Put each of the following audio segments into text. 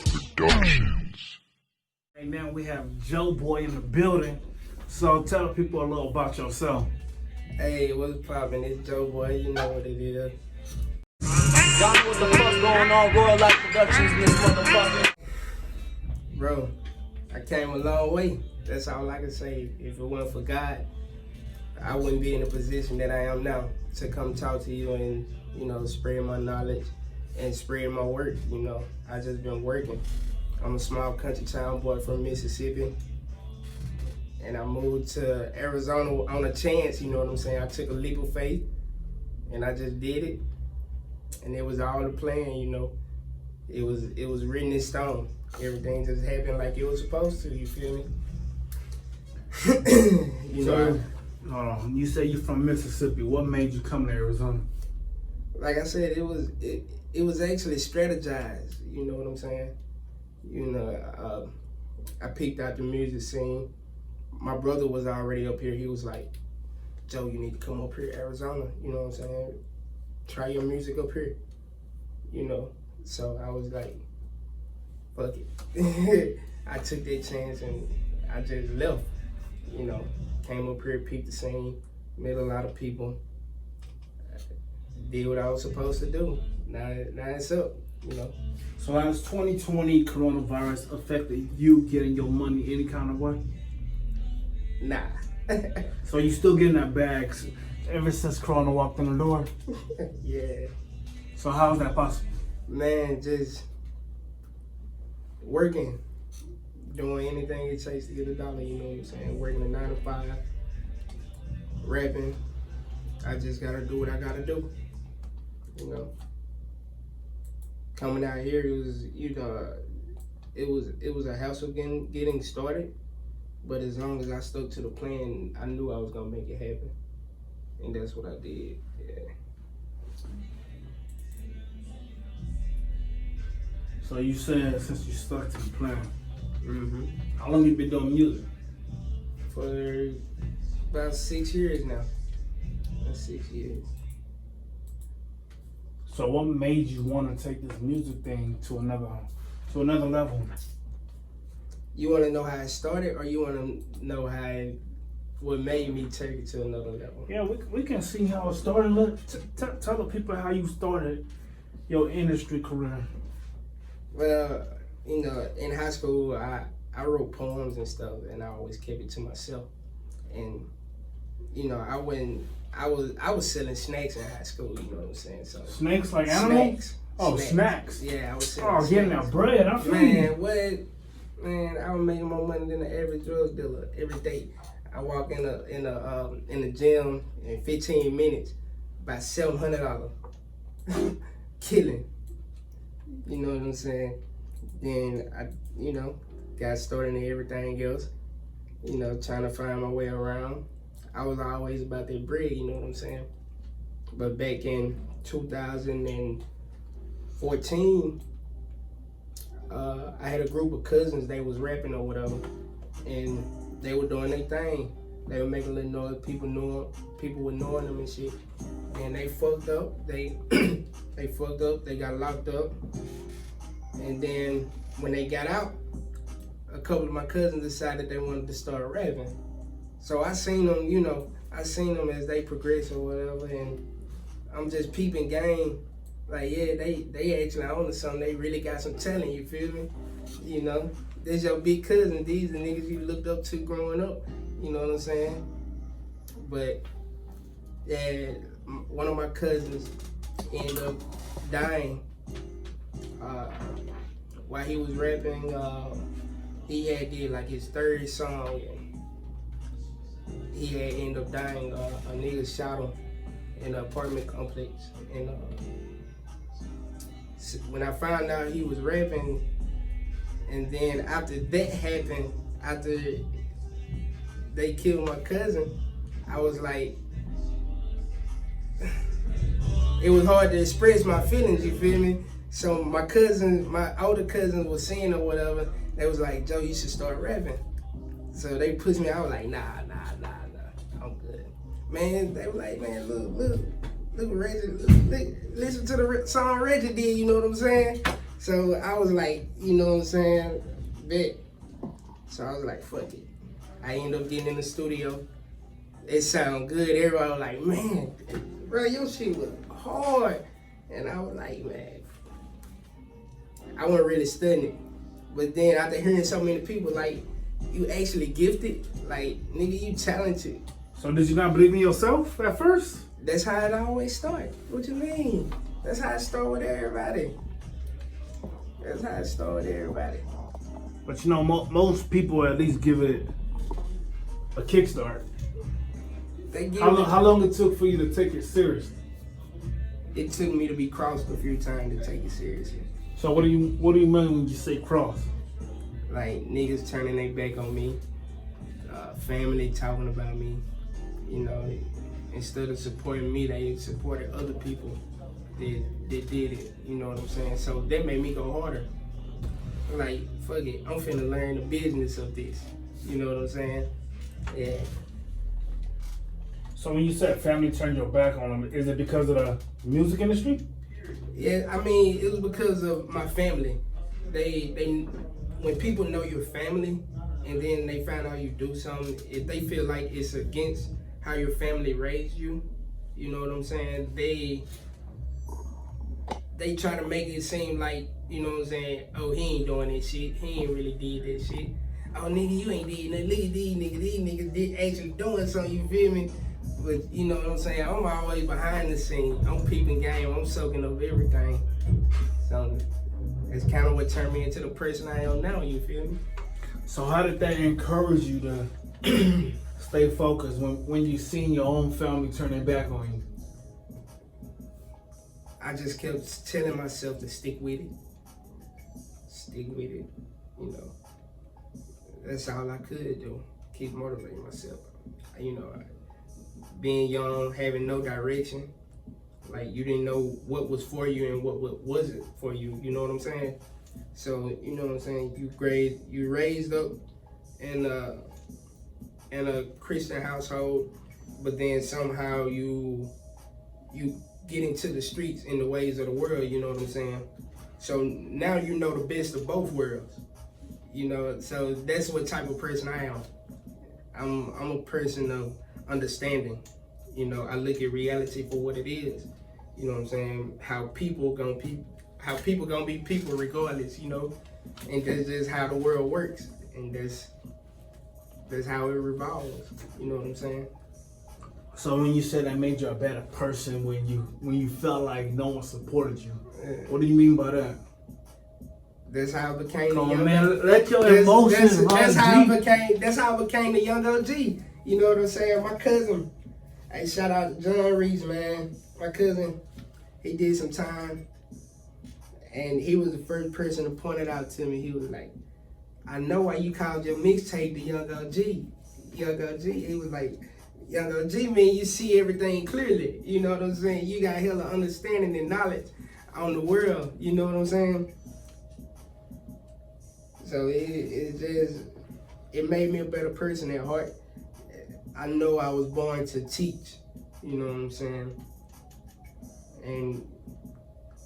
Productions. Right now we have Boii in the building. So tell the people a little about yourself. Hey, what's poppin'? It's Boii. You know what it is. Y'all know what the fuck going on? Royal Life Productions in this motherfucker. Bro, I came a long way. That's all I can say. If it wasn't for God, I wouldn't be in the position that I am now to come talk to you and, you know, spread my knowledge and spread my work, you know. I just been working. I'm a small country town boy from Mississippi. And I moved to Arizona on a chance, you know what I'm saying? I took a leap of faith and I just did it. And it was all the plan, you know. It was written in stone. Everything just happened like it was supposed to, you feel me? You say you're from Mississippi. What made you come to Arizona? Like I said, it was actually strategized, you know what I'm saying? You know, I peeked out the music scene. My brother was already up here. He was like, Joe, you need to come up here to Arizona, you know what I'm saying? Try your music up here, you know? So I was like, fuck it. I took that chance and I just left, you know? Came up here, peeped the scene, met a lot of people, did what I was supposed to do. Now it's up, you know? So has 2020 coronavirus affected you getting your money any kind of way? Nah. So you still getting that bag ever since Corona walked in the door? Yeah. So how is that possible? Man, just working, doing anything it takes to get a dollar, you know what I'm saying? Working a 9 to 5, rapping. I just gotta do what I gotta do, you know? Coming out here, it was, you know, it was a hassle getting started, but as long as I stuck to the plan, I knew I was gonna make it happen, and that's what I did. Yeah. So you said since you stuck to the plan. Mm-hmm. How long you been doing music? For about 6 years now. About 6 years. So what made you want to take this music thing to another level? You want to know how it started, or you want to know what made me take it to another level? Yeah, we can see how it started. Tell the people how you started your industry career. Well, you know, in high school, I wrote poems and stuff, and I always kept it to myself. And you know, I was selling snacks in high school. You know what I'm saying? So snakes like animals? Snacks. Oh, snacks. Yeah, I was selling. Oh, getting that bread. I feel you. What? Man, I was making more money than the average drug dealer every day. I walk in the gym in 15 minutes, about $700, killing. You know what I'm saying? Then I, you know, got started in everything else. You know, trying to find my way around. I was always about that bread. You know what I'm saying? But back in 2014. I had a group of cousins, they was rapping or whatever, and they were doing their thing. They were making a little noise, people were knowing them and shit. And they fucked up, they fucked up, they got locked up. And then when they got out, a couple of my cousins decided they wanted to start rapping. So I seen them, you know, as they progress or whatever, and I'm just peeping game. Like, yeah, they actually on something. They really got some talent, you feel me? You know, there's your big cousin. These the niggas you looked up to growing up. You know what I'm saying? But, yeah, one of my cousins ended up dying. While he was rapping, he had did like his third song. And he had ended up dying. A nigga shot him in an apartment complex. And, when I found out he was rapping, and then after that happened, after they killed my cousin, I was like, it was hard to express my feelings, you feel me? So my older cousins was seeing or whatever, they was like, Joe, you should start rapping. So they pushed me, I was like, nah, I'm good. Man, they were like, man, look, Reggie, listen to the song Reggie did, you know what I'm saying? So I was like, you know what I'm saying? Bet. So I was like, fuck it. I ended up getting in the studio. It sounded good. Everybody was like, man, bro, your shit was hard. And I was like, man, I wasn't really studying it. But then after hearing so many people, like, you actually gifted, like, nigga, you talented. So did you not believe in yourself at first? That's how it always starts. What you mean? That's how it starts with everybody. That's how it starts with everybody. But you know, most people at least give it a kickstart. They give How long it took for you to take it seriously? It took me to be crossed a few times to take it seriously. So what do you mean when you say cross? Like niggas turning their back on me, family talking about me. You know, instead of supporting me, they supported other people that did it. You know what I'm saying? So that made me go harder. Like, fuck it, I'm finna learn the business of this. You know what I'm saying? Yeah. So when you said family turned your back on them, is it because of the music industry? Yeah, I mean, it was because of my family. They when people know your family and then they find out you do something, if they feel like it's against how your family raised you, you know what I'm saying? They try to make it seem like, you know what I'm saying, oh, he ain't doing that shit. He ain't really did that shit. Oh, nigga, you ain't did nothing. Look at these niggas did actually doing something, you feel me? But you know what I'm saying? I'm always behind the scene. I'm peeping game. I'm soaking up everything. So that's kind of what turned me into the person I am now, you feel me? So how did that encourage you to stay focused when you seen your own family turning back on you? I just kept telling myself to stick with it. Stick with it, you know. That's all I could do. Keep motivating myself. You know, being young, having no direction. Like, you didn't know what was for you and what wasn't for you. You know what I'm saying? So, you know what I'm saying? You raised up in a Christian household, but then somehow you get into the streets in the ways of the world. You know what I'm saying? So now you know the best of both worlds. You know, so that's what type of person I am. I'm a person of understanding. You know, I look at reality for what it is. You know what I'm saying? How people gonna be people regardless, you know? And that's just how the world works. And that's how it revolves. You know what I'm saying? So when you said that made you a better person when you felt like no one supported you, what do you mean by that? That's how I became Come the young on, man, let your emotions run that's how deep. That's how I became the young OG. You know what I'm saying? My cousin, hey, shout out to John Reese, man. My cousin, he did some time, and he was the first person to point it out to me. He was like, I know why you called your mixtape the Young OG. Young OG. He was like, Young OG mean you see everything clearly. You know what I'm saying? You got hella understanding and knowledge on the world. You know what I'm saying? So it made me a better person at heart. I know I was born to teach. You know what I'm saying? And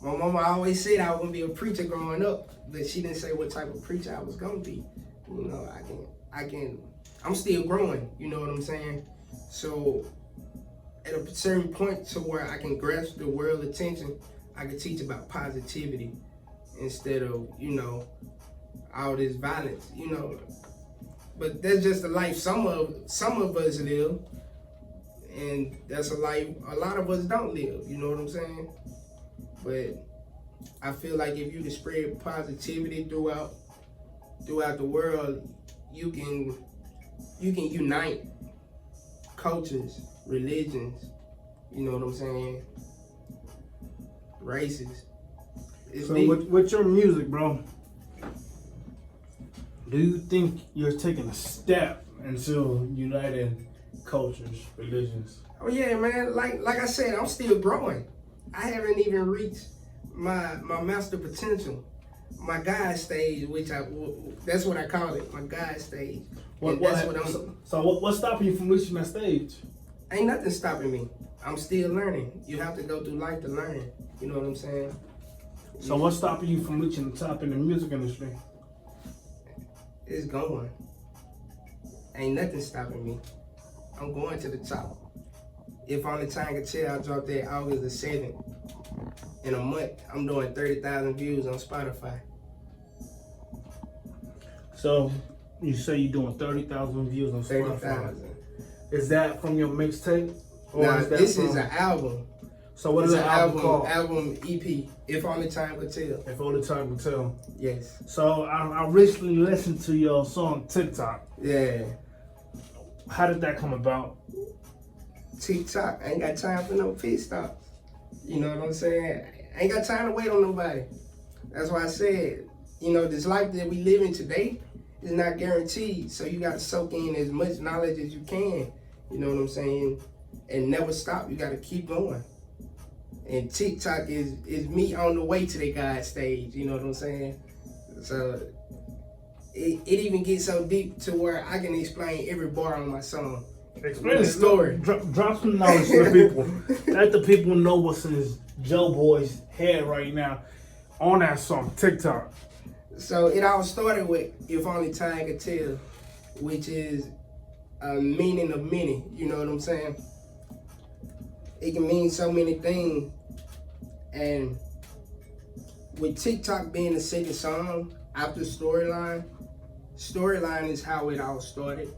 my mama always said I was gonna be a preacher growing up, but she didn't say what type of preacher I was gonna be. You know, I'm still growing. You know what I'm saying? So at a certain point to where I can grasp the world attention, I can teach about positivity instead of, you know, all this violence, you know. But that's just the life some of us live, and that's a life a lot of us don't live, you know what I'm saying? But I feel like if you can spread positivity throughout the world, you can unite cultures, religions, you know what I'm saying, races. So with your music, bro, do you think you're taking a step into uniting cultures, religions? Oh yeah, man. Like I said, I'm still growing. I haven't even reached my master potential, my God stage, that's what I call it, my God stage. What's stopping you from reaching that stage? Ain't nothing stopping me. I'm still learning. You have to go through life to learn. You know what I'm saying? So what's stopping you from reaching the top in the music industry? It's going. Ain't nothing stopping me. I'm going to the top. If Only Time Can Tell, I dropped that August the 7th. In a month, I'm doing 30,000 views on Spotify. So you say you're doing 30,000 views on Spotify. 30,000. Is that from your mixtape? Nah, this is an album. So what is It's the an album called? Album EP. If Only Time Could Tell. If Only Time Can Tell. Yes. So I recently listened to your song Tik Tock. Yeah. How did that come about? Tick Tock. I ain't got time for no pit stops. You know what I'm saying? I ain't got time to wait on nobody. That's why I said, you know, this life that we live in today is not guaranteed. So you got to soak in as much knowledge as you can. You know what I'm saying? And never stop. You got to keep going. And Tik Tock is me on the way to the God stage. You know what I'm saying? So it even gets so deep to where I can explain every bar on my song. Explain the story. Drop some knowledge to the people. Let the people know what's in this Joe Boy's head right now on that song, Tik Tock. So it all started with If Only Time Could Tell, which is a meaning of many. You know what I'm saying? It can mean so many things. And with Tik Tock being the second song after Storyline is how it all started.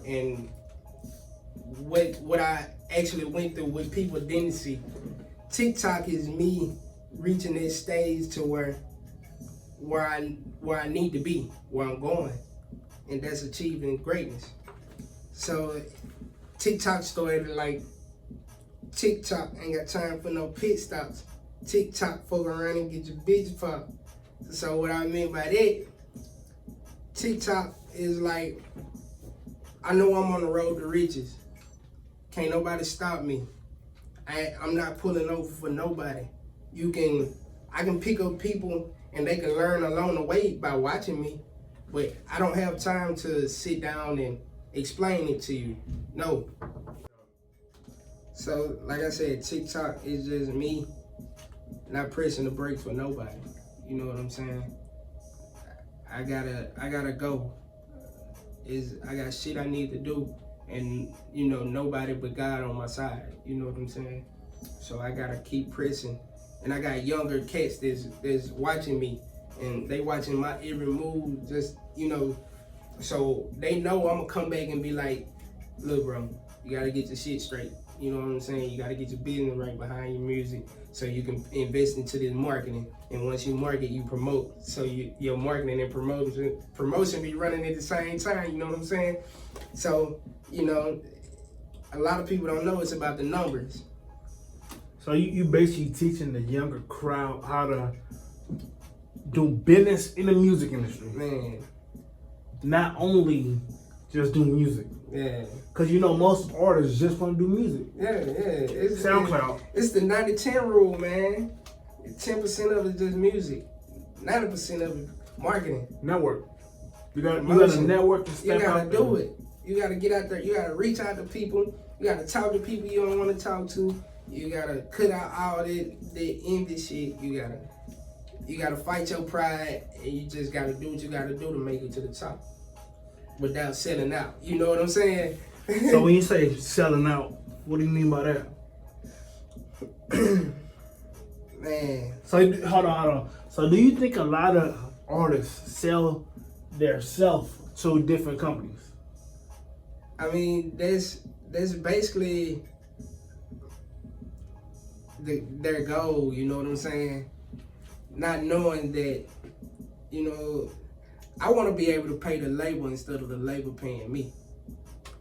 And what I actually went through, what people didn't see. Tik Tock is me reaching this stage to where I need to be, where I'm going, and that's achieving greatness. So Tik Tock started like Tik Tock ain't got time for no pit stops. Tik Tock, fuck around and get your bitch popped. So what I mean by that, Tik Tock is like, I know I'm on the road to riches. Can't nobody stop me. I'm not pulling over for nobody. I can pick up people and they can learn along the way by watching me, but I don't have time to sit down and explain it to you. No. So, like I said, Tik Tock is just me not pressing the brakes for nobody. You know what I'm saying? I gotta go. I got shit I need to do, and you know, nobody but God on my side. You know what I'm saying? So I gotta keep pressing. And I got younger cats that's watching me, and they watching my every move, just, you know, so they know I'm gonna come back and be like, look bro, you gotta get your shit straight. You know what I'm saying? You gotta get your business right behind your music so you can invest into this marketing. And once you market, you promote. So your marketing and promotion be running at the same time, you know what I'm saying? So, you know, a lot of people don't know it's about the numbers. So you basically teaching the younger crowd how to do business in the music industry. Man. Not only just do music. Yeah. Because you know most artists just want to do music. Yeah. It's SoundCloud. It's the 90-10 rule, man. 10% of it is just music. 90% of it marketing. Network. You got to network and step out. You got to do it. You got to get out there. You got to reach out to people. You got to talk to people you don't want to talk to. You gotta cut out all that envy shit. You gotta fight your pride, and you just gotta do what you gotta do to make it to the top without selling out. You know what I'm saying? So when you say selling out, what do you mean by that? Man. So hold on. So do you think a lot of artists sell their self to different companies? I mean, that's basically their goal, you know what I'm saying? Not knowing that, you know, I want to be able to pay the label instead of the label paying me.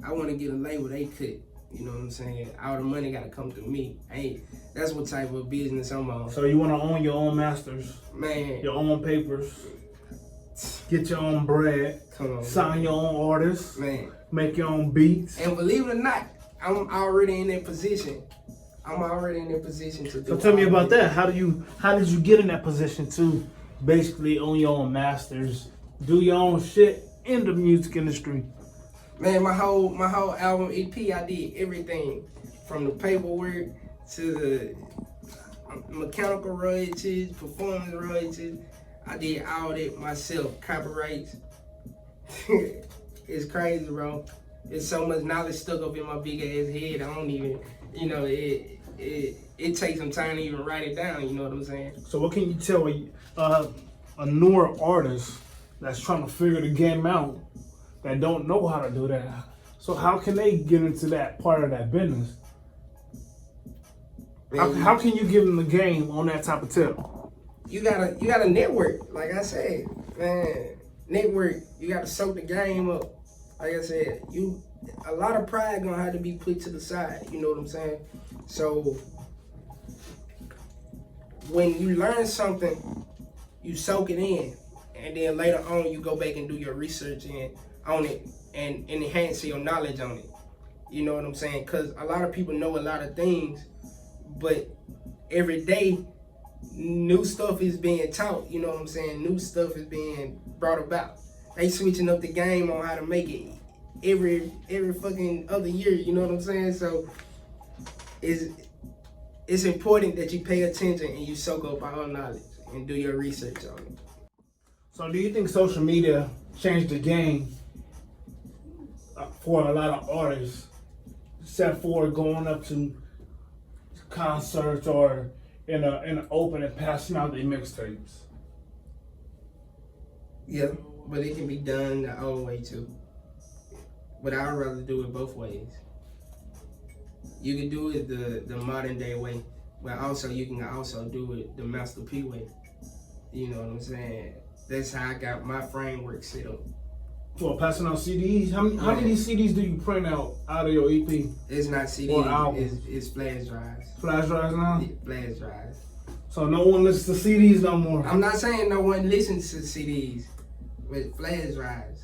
I want to get a label they cut, you know what I'm saying? All the money got to come through me. That's what type of business I'm on. So you want to own your own masters, man, your own papers, get your own bread, sign your own artists, man, make your own beats. And believe it or not, I'm already in that position. I'm already in a position to do. So tell me about that. How did you get in that position to basically own your own masters, do your own shit in the music industry? Man, my whole album EP, I did everything from the paperwork to mechanical royalties, performance royalties. I did all that myself. Copyrights. It's crazy, bro. There's so much knowledge stuck up in my big ass head. I don't even, it takes some time to even write it down. You know what I'm saying? So what can you tell a newer artist that's trying to figure the game out that don't know how to do that? So how can they get into that part of that business? How can you give them the game on that type of tip? You gotta network. Like I said, man, network. You gotta soak the game up. Like I said, a lot of pride gonna have to be put to the side. You know what I'm saying? So when you learn something, you soak it in, and then later on you go back and do your research on it and enhance your knowledge on it. You know what I'm saying? Because a lot of people know a lot of things, but every day new stuff is being taught. You know what I'm saying? New stuff is being brought about. They switching up the game on how to make it every fucking other year. You know what I'm saying? So it's important that you pay attention and you soak up all knowledge and do your research on it. So do you think social media changed the game for a lot of artists, except for going up to concerts or in an open and passing out their mixtapes? Yeah, but it can be done the old way too. But I'd rather do it both ways. You can do it the modern day way, but also you can also do it the Master P way. You know what I'm saying? That's how I got my framework set up. Well, passing out CDs. How many CDs do you print out of your EP? It's not CDs. It's flash drives. Flash drives now? Yeah, flash drives. So no one listens to CDs no more. I'm not saying no one listens to CDs, but flash drives.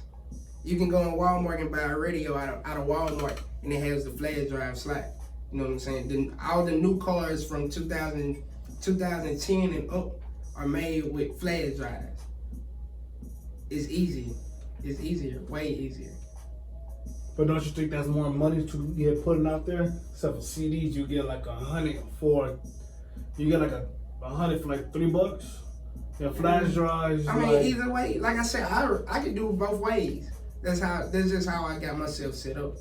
You can go in Walmart and buy a radio out of Walmart, and it has the flash drive slot. You know what I'm saying? All the new cars from 2010 and up are made with flash drives. It's easy. It's easier, way easier. But don't you think that's more money to get putting out there? Except for CDs, you get like $100 for like $3. Your flash drives. I mean, either way, like I said, I can do it both ways. That's just how I got myself set up.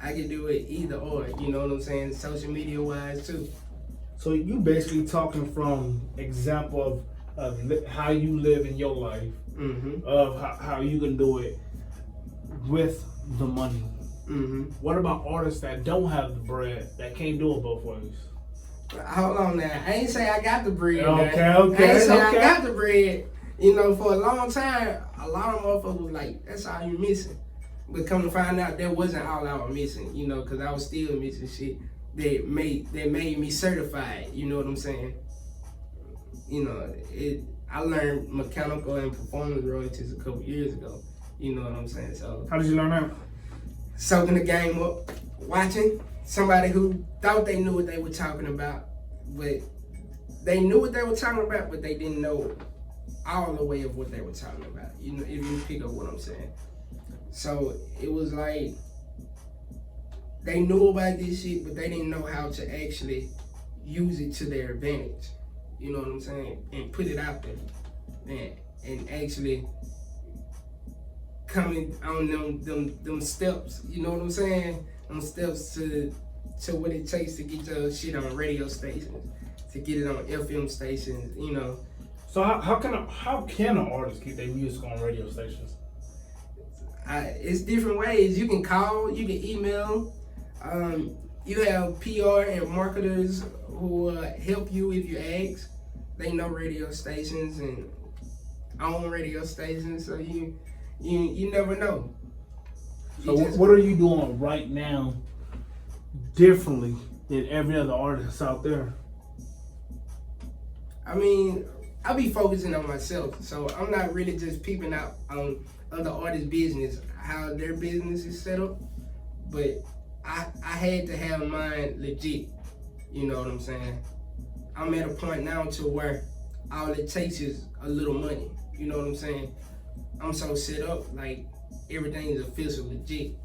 I can do it either or. You know what I'm saying? Social media wise too. So you basically talking from example of how you live in your life, of how you can do it with the money. What about artists that don't have the bread, that can't do it both ways? Hold on now. I ain't say I got the bread. Okay. I ain't say I got the bread. You know, for a long time, a lot of motherfuckers was like, that's all you missing. But come to find out, that wasn't all I was missing, you know, because I was still missing shit that made me certified, you know what I'm saying? You know, I learned mechanical and performance royalties a couple years ago, you know what I'm saying? So how did you learn that? Soaking the game up, watching somebody who thought they knew what they were talking about, but they knew what they were talking about, but they didn't know all the way of what they were talking about, you know, if you pick up what I'm saying. So it was like, they knew about this shit, but they didn't know how to actually use it to their advantage. You know what I'm saying? And put it out there. And actually coming on them steps, you know what I'm saying? Them steps to what it takes to get your shit on radio stations, to get it on FM stations, you know. So how can an artist get their music on radio stations? It's different ways. You can call, you can email. You have PR and marketers who will help you if you ask. They know radio stations and own radio stations, so you never know. So what are you doing right now differently than every other artist out there? I mean, I be focusing on myself, so I'm not really just peeping out on other artists' business, how their business is set up, but I had to have mine legit, you know what I'm saying? I'm at a point now to where all it takes is a little money, you know what I'm saying? I'm so set up, like everything is official, legit.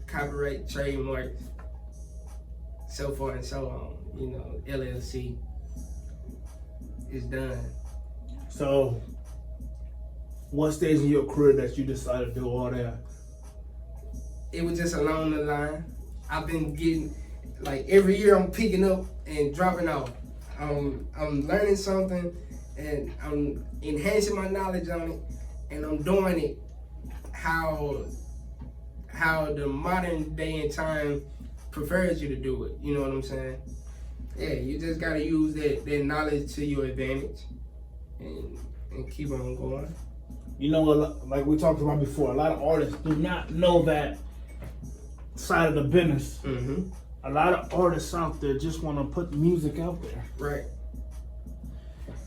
Copyright, trademark, so forth and so on. You know, LLC is done. So, what stage in your career that you decided to do all that? It was just along the line. I've been getting, like, every year I'm picking up and dropping off. I'm learning something and I'm enhancing my knowledge on it, and I'm doing it how the modern day and time prefers you to do it. You know what I'm saying? Yeah, you just gotta use that knowledge to your advantage and keep on going. You know, like we talked about before, a lot of artists do not know that side of the business. Mm-hmm. A lot of artists out there just want to put music out there. Right.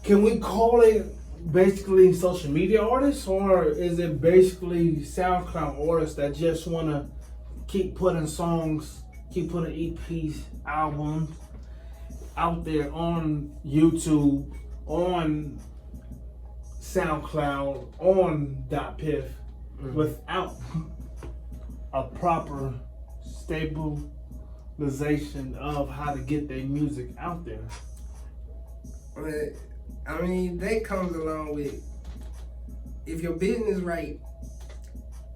Can we call it basically social media artists, or is it basically SoundCloud artists that just want to keep putting songs, keep putting EPs, albums out there on YouTube, on SoundCloud, on .piff, without a proper stabilization of how to get their music out there? I mean, that comes along with, if your business right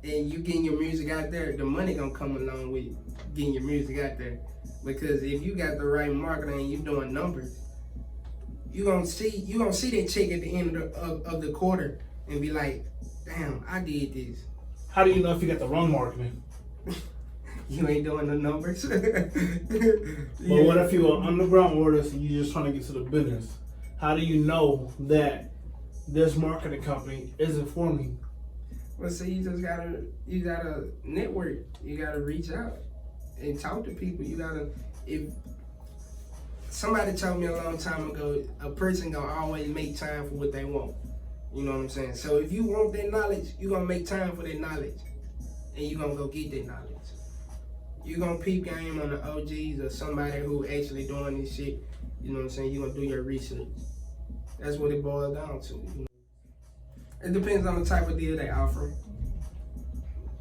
and you getting your music out there, the money gonna come along with getting your music out there. Because if you got the right marketing and you doing numbers, you gonna see that check at the end of the quarter and be like, damn, I did this. How do you know if you got the wrong marketing? You ain't doing the numbers. But what if you're an underground artist and you're just trying to get to the business? How do you know that this marketing company isn't for me? Well, see, you gotta network. You gotta reach out and talk to people. If somebody told me a long time ago, a person gonna always make time for what they want. You know what I'm saying? So if you want that knowledge, you gonna make time for that knowledge, and you gonna go get that knowledge. You gonna peep game on the OGs or somebody who actually doing this shit. You know what I'm saying? You gonna do your research. That's what it boils down to. You know? It depends on the type of deal they offer.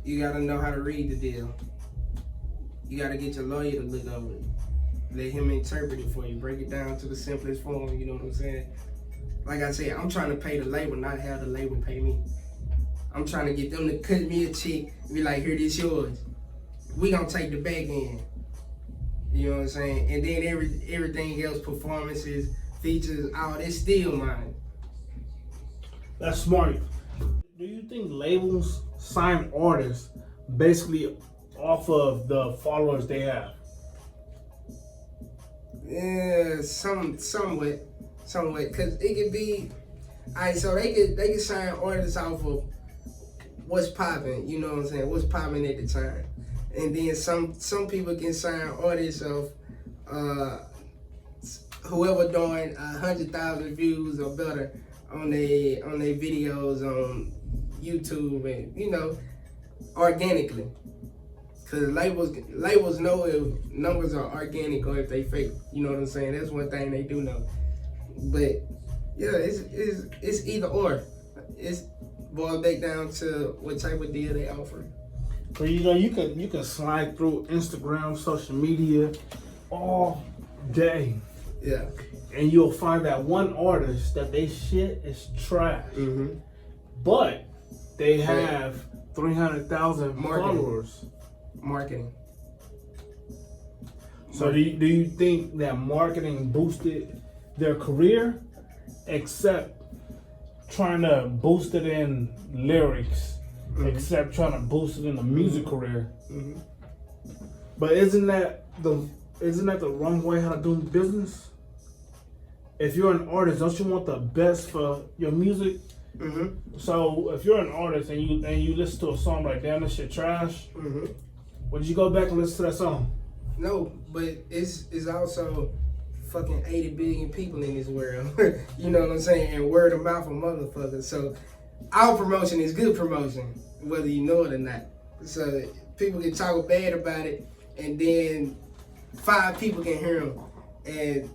You gotta know how to read the deal. You gotta get your lawyer to look over it. Let him interpret it for you. Break it down to the simplest form. You know what I'm saying? Like I said, I'm trying to pay the label, not have the label pay me. I'm trying to get them to cut me a check and be like, here, this yours. We gonna take the back end. You know what I'm saying? And then everything else, performances, features, all that's still mine. That's smart. Do you think labels sign artists basically off of the followers they have? Yeah, somewhat, cause it could be, alright. So they could sign artists off of what's popping. You know what I'm saying? What's popping at the time, and then some people can sign artists of whoever doing 100,000 views or better on their videos on YouTube, and you know, organically. Cause labels know if numbers are organic or if they fake. You know what I'm saying? That's one thing they do know. But yeah, it's either or. It's boiled back down to what type of deal they offer. So you know, you can slide through Instagram, social media all day. Yeah. And you'll find that one artist that they shit is trash. Mm-hmm. But they have 300,000 followers. Marketing. So do you think that marketing boosted their career, except trying to boost it in lyrics, except trying to boost it in the music career? Mm-hmm. But isn't that the wrong way how to do business? If you're an artist, don't you want the best for your music? Mm-hmm. So if you're an artist and you listen to a song like, damn, this shit trash, would you go back and listen to that song? No, but it's also fucking 80 billion people in this world. You know what I'm saying? And word of mouth a motherfucker. So our promotion is good promotion, whether you know it or not. So people can talk bad about it, and then 5 people can hear them. And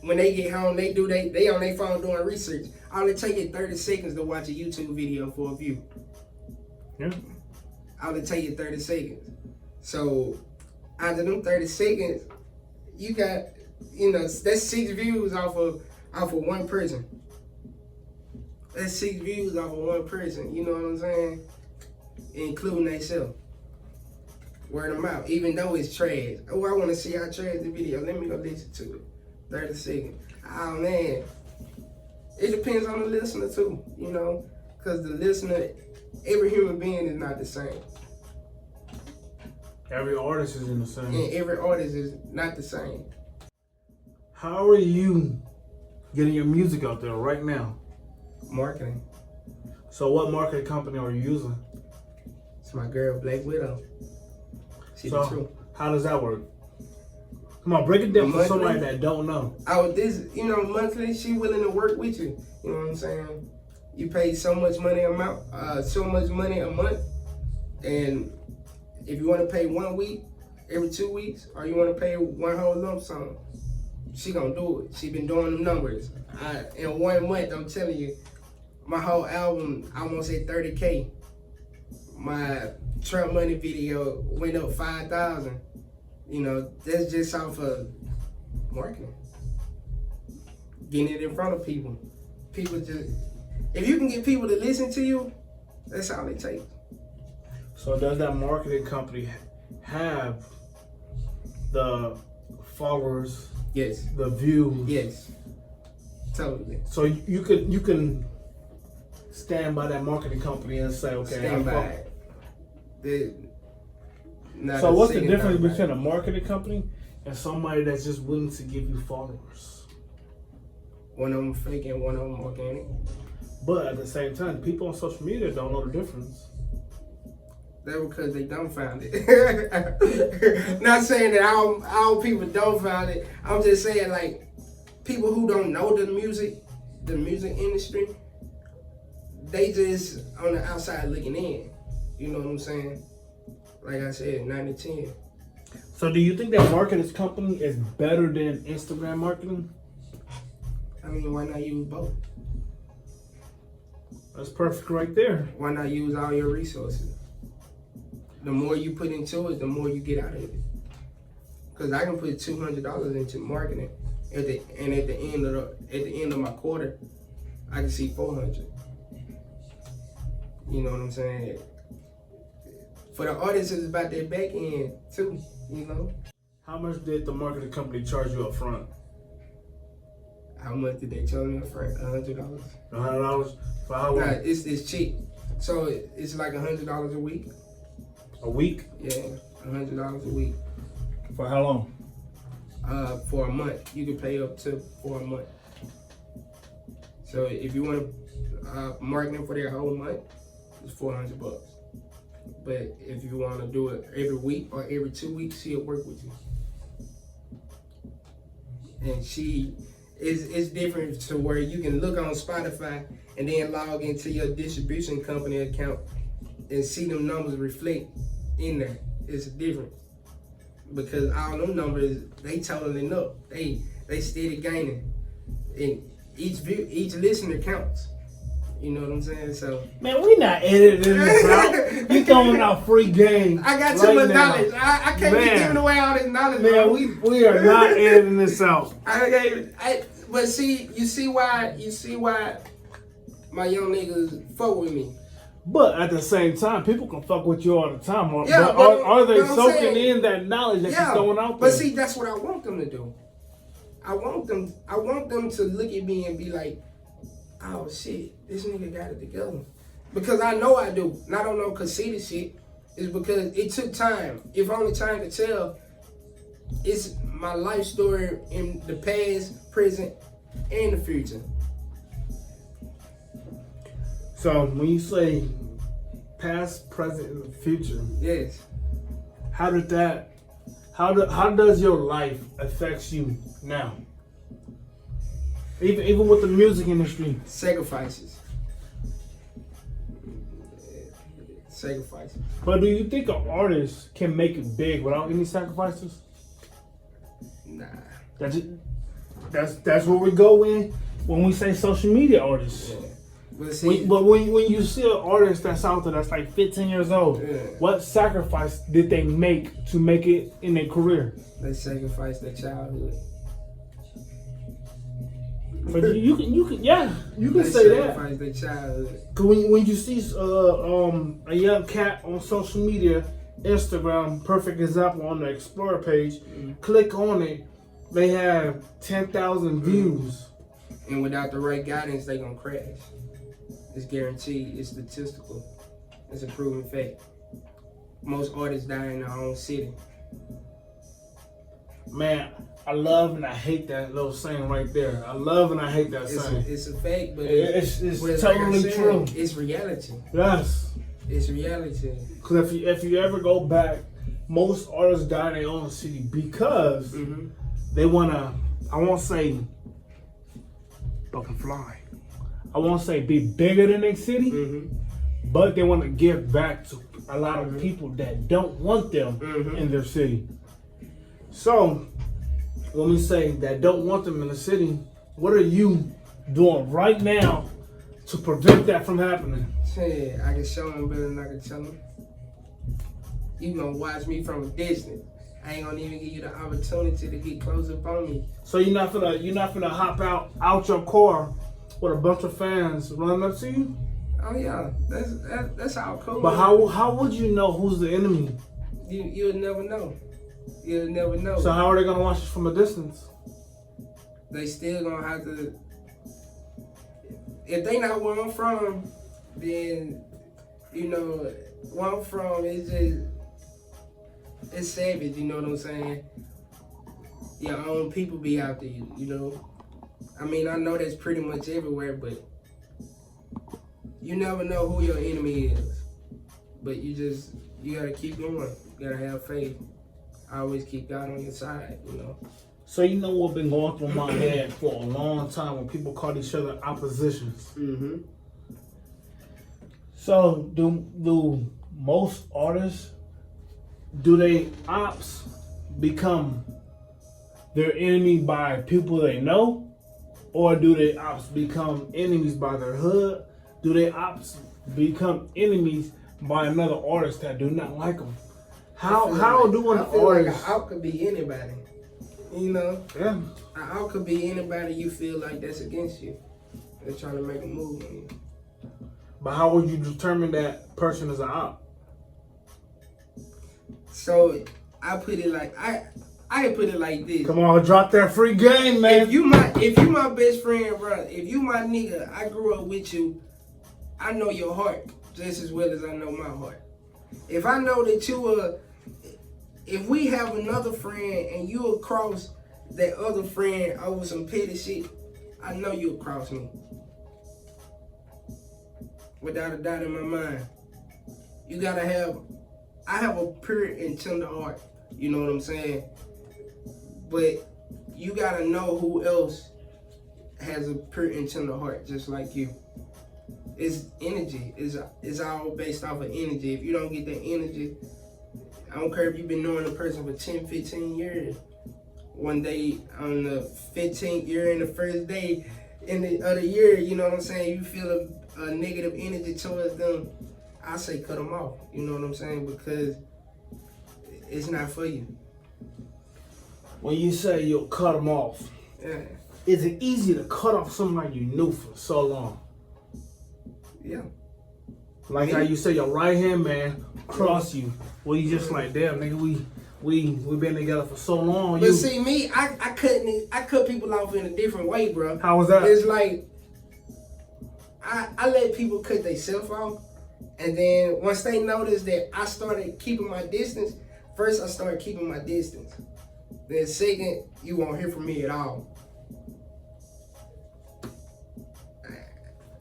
when they get home, they on their phone doing research. All it take is 30 seconds to watch a YouTube video for a view. Yeah. All it take is 30 seconds. So after them 30 seconds, you got, that's 6 views off of one person. That's 6 views off of one person. You know what I'm saying? Including themselves. Word of mouth. Even though it's trash. Oh, I want to see how trash the video. Let me go listen to it. 30 seconds. Oh man. It depends on the listener too. Because the listener, every human being is not the same. Every artist isn't the same. And every artist is not the same. How are you getting your music out there right now? Marketing. So what marketing company are you using? It's my girl, Black Widow. She's the truth. How does that work? Come on, break it down for somebody that don't know. Monthly, she willing to work with you. You know what I'm saying? You pay so much money a month, and if you want to pay 1 week, every 2 weeks, or you want to pay one whole lump sum, she gonna do it. She been doing them numbers. In 1 month, I'm telling you, my whole album, I almost hit 30K. My Trump Money video went up 5,000. That's just off of marketing. Getting it in front of people. If you can get people to listen to you, that's all it takes. So does that marketing company have the followers? Yes. The views? Yes. Totally. So you can stand by that marketing company and say, okay, stand by it. So what's the difference between a marketing company and somebody that's just willing to give you followers? One of them fake and one of them organic. But at the same time, people on social media don't know the difference. That's because they dumbfounded. Not saying that all people dumbfounded. I'm just saying, like, people who don't know the music industry, they just on the outside looking in. You know what I'm saying? Like I said, 90-10. So do you think that marketing company is better than Instagram marketing? I mean, why not use both? That's perfect right there. Why not use all your resources? The more you put into it, the more you get out of it. Because I can put $200 into marketing, at the end of my quarter, I can see 400. You know what I'm saying? For the artists, it's about their back end too. How much did the marketing company charge you up front? How much did they charge me up front? $100. $100 for how long? Nah, it's cheap. So it's like $100 a week. A week? Yeah, $100 a week. For how long? For a month. You can pay up to for a month. So if you want to marketing for their whole month, it's $400. But if you want to do it every week or every 2 weeks, she'll work with you. And it's different to where you can look on Spotify and then log into your distribution company account and see them numbers reflect in there. It's different because all them numbers, they totaling up. They steady gaining, and each listener counts. You know what I'm saying? So man, we not editing this out. You throwing out free game. I got too much knowledge. I can't be giving away all this knowledge. Man, we are not editing this out. But see, you see why my young niggas fuck with me. But at the same time, people can fuck with you all the time. Yeah, but are they soaking in that knowledge that you're throwing out there? But see, that's what I want them to do. I want them to look at me and be like, oh shit, this nigga got it together. Because I know I do. And I don't know conceited shit. It's because it took time. If only time could tell, it's my life story in the past, present, and the future. So when you say past, present, and future, yes. how does your life affect you now? Even with the music industry. Sacrifices. But do you think an artist can make it big without any sacrifices? Nah. That's where we go in when we say social media artists. Yeah. But when you see an artist that's out there that's like 15 years old, what sacrifice did they make to make it in their career? They sacrificed their childhood. But you can say that. Sacrifice their childhood. Cause when you see a young cat on social media, Instagram, perfect example on the Explorer page, click on it, they have 10,000 views. And without the right guidance, they gonna crash. It's guaranteed. It's statistical. It's a proven fact. Most artists die in their own city. Man, I love and I hate that little saying right there. I love and I hate that saying. It's a fact, but it's totally like true. It's reality. Yes. It's reality. Because if you ever go back, most artists die in their own city because they wanna, I won't say fucking fly. I won't say be bigger than their city, but they want to give back to a lot of people that don't want them in their city. So, when we say that don't want them in the city, what are you doing right now to prevent that from happening? Hey, I can show them better than I can tell them. You gonna watch me from a distance. I ain't gonna even give you the opportunity to get close up on me. So you're not gonna hop out your car with a bunch of fans running up to you? Oh yeah, that's how cool. But how would you know who's the enemy? You'll never know. You'll never know. So how are they gonna watch it from a distance? They still gonna have to. If they not where I'm from, then where I'm from is just it's savage. You know what I'm saying? Your own people be out there. You know. I mean, I know that's pretty much everywhere, but you never know who your enemy is. But you gotta keep going. You gotta have faith. I always keep God on your side, you know. So you know what's been going through my head for a long time when people call each other oppositions. So do most artists, do they ops become their enemy by people they know? Or do they ops become enemies by their hood? Do they ops become enemies by another artist that do not like them? How do an artist? Like an out could be anybody, you know. Yeah. An out could be anybody you feel like that's against you. They're trying to make a move on you. But how would you determine that person is an op? So I put it like I put it like this. Come on, drop that free game, man. If you my best friend, bro, if you my nigga, I grew up with you, I know your heart just as well as I know my heart. If I know that if we have another friend and you cross that other friend over some petty shit, I know you'll cross me. Without a doubt in my mind. I have a pure and tender heart. You know what I'm saying? But you gotta know who else has a pure and tender heart just like you. It's energy. It's all based off of energy. If you don't get that energy, I don't care if you've been knowing a person for 10, 15 years. One day on the 15th year and the first day in the other year, you know what I'm saying, you feel a negative energy towards them, I say cut them off. You know what I'm saying? Because it's not for you. When you say you'll cut them off, is it easy to cut off somebody you knew for so long? Yeah. Like how you say your right hand man cross you. Well, you just like, damn, nigga, we been together for so long. But see, me, I cut people off in a different way, bro. How was that? It's like I let people cut themselves off, and then once they notice that I started keeping my distance, first I started keeping my distance. Then second, you won't hear from me at all.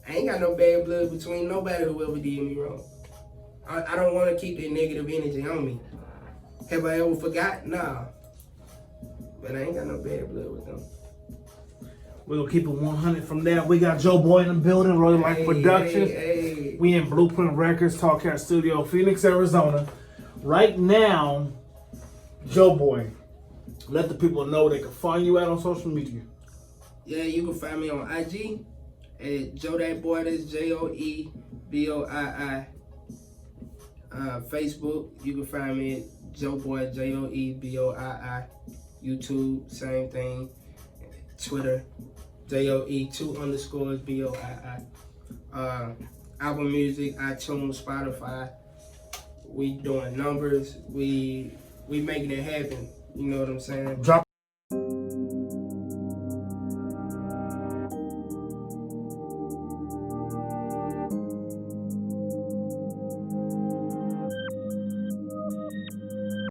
I ain't got no bad blood between nobody who ever did me wrong. I don't want to keep that negative energy on me. Have I ever forgot? Nah. But I ain't got no bad blood with them. We're going to keep it 100 from there. We got Joe Boii in the building, Royal Life Productions. Hey. We in Blueprint Records, Talkcast Studio, Phoenix, Arizona. Right now, Joe Boii, let the people know they can find you out on social media. Yeah, you can find me on IG at Joe That Boy. That's JoeBoii. Facebook, you can find me at Joe Boy, JoeBoii. YouTube, same thing. Twitter, JoE2_BOII. Apple Music, iTunes, Spotify. We doing numbers. We making it happen. You know what I'm saying? Drop